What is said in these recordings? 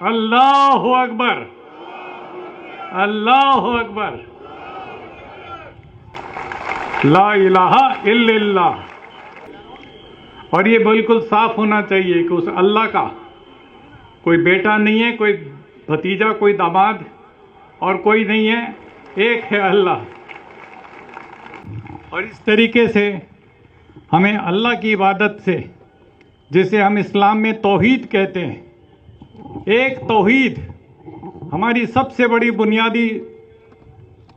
अल्लाहु अकबर, अल्लाहु अकबर, ला इलाहा इल्लल्लाह। और ये बिल्कुल साफ होना चाहिए कि उस अल्लाह का कोई बेटा नहीं है, कोई भतीजा, कोई दामाद और कोई नहीं है, एक है अल्लाह। और इस तरीके से हमें अल्लाह की इबादत से, जिसे हम इस्लाम में तौहीद कहते हैं, एक तौहीद हमारी सबसे बड़ी बुनियादी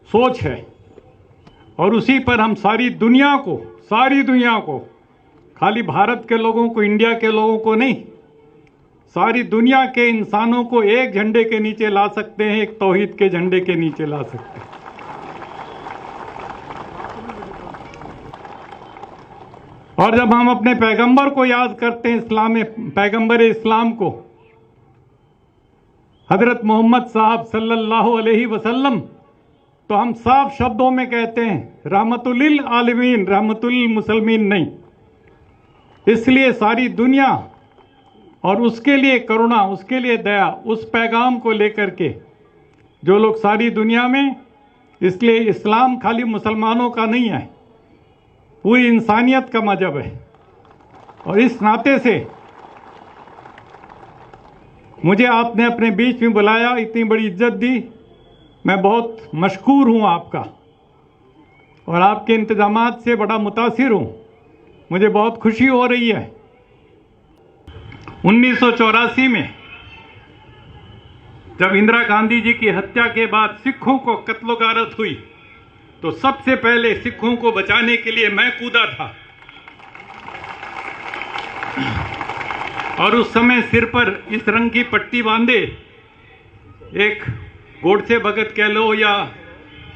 सोच है। और उसी पर हम सारी दुनिया को, खाली भारत के लोगों को, इंडिया के लोगों को नहीं, सारी दुनिया के इंसानों को एक झंडे के नीचे ला सकते हैं, एक तौहीद के झंडे के नीचे ला सकते हैं। और जब हम अपने पैगंबर को याद करते हैं, इस्लाम में पैगंबर इस्लाम को, हजरत मोहम्मद साहब सल्लल्लाहु अलैहि वसल्लम, तो हम साफ शब्दों में कहते हैं रहमतुल लिल आलमीन, रहमतुल लिल मुसलमीन नहीं। इसलिए सारी दुनिया और उसके लिए करुणा, उसके लिए दया, उस पैगाम को लेकर के जो लोग सारी दुनिया में, इसलिए इस्लाम खाली मुसलमानों का नहीं है, पूरी इंसानियत का मजहब है। और इस नाते से मुझे आपने अपने बीच में बुलाया, इतनी बड़ी इज्जत दी, मैं बहुत मशकूर हूं आपका और आपके इंतजामात से बड़ा मुतासिर हूं। मुझे बहुत खुशी हो रही है। 1984 में जब इंदिरा गांधी जी की हत्या के बाद सिखों को कत्लो गारत हुई, तो सबसे पहले सिखों को बचाने के लिए मैं कूदा था। और उस समय सिर पर इस रंग की पट्टी बांधे एक गोडसे भगत कह लो या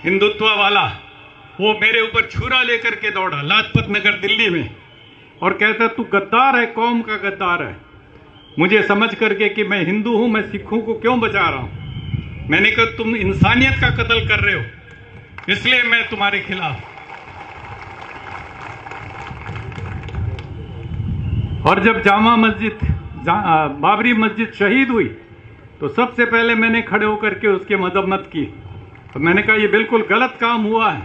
हिंदुत्व वाला, वो मेरे ऊपर छुरा लेकर के दौड़ा लाजपत नगर दिल्ली में और कहता तू गद्दार है, कौम का गद्दार है। मुझे समझ करके कि मैं हिंदू हूं, मैं सिखों को क्यों बचा रहा हूं, मैंने कहा तुम इंसानियत का कत्ल कर रहे हो, इसलिए मैं तुम्हारे खिलाफ। और जब जामा मस्जिद, बाबरी मस्जिद शहीद हुई, तो सबसे पहले मैंने खड़े होकर के उसकी मजम्मत की। तो मैंने कहा ये बिल्कुल गलत काम हुआ है,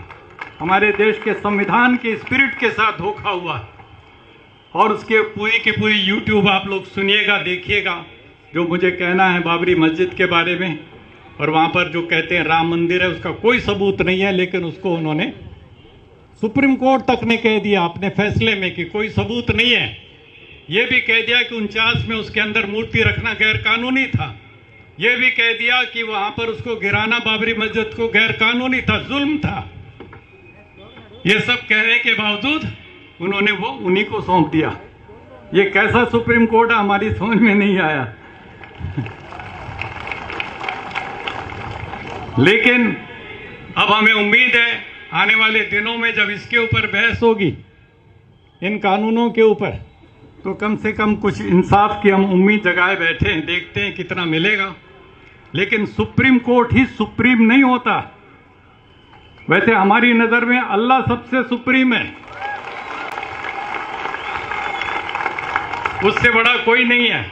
हमारे देश के संविधान के स्पिरिट के साथ धोखा हुआ है। और उसके पूरी की पूरी यूट्यूब आप लोग सुनिएगा, देखिएगा जो मुझे कहना है बाबरी मस्जिद के बारे में। और वहाँ पर जो कहते हैं राम मंदिर है, उसका कोई सबूत नहीं है, लेकिन उसको उन्होंने सुप्रीम कोर्ट तक ने कह दिया अपने फैसले में कि कोई सबूत नहीं है। ये भी कह दिया कि 49 में उसके अंदर मूर्ति रखना गैर कानूनी था। ये भी कह दिया कि वहां पर उसको गिराना, बाबरी मस्जिद को, गैर कानूनी था, जुल्म था। ये सब कहने के बावजूद उन्होंने वो उन्हीं को सौंप दिया। ये कैसा सुप्रीम कोर्ट है, हमारी समझ में नहीं आया। लेकिन अब हमें उम्मीद है आने वाले दिनों में जब इसके ऊपर बहस होगी, इन कानूनों के ऊपर, तो कम से कम कुछ इंसाफ की हम उम्मीद जगाए बैठे हैं, देखते हैं कितना मिलेगा। लेकिन सुप्रीम कोर्ट ही सुप्रीम नहीं होता। वैसे हमारी नजर में अल्लाह सबसे सुप्रीम है, उससे बड़ा कोई नहीं है।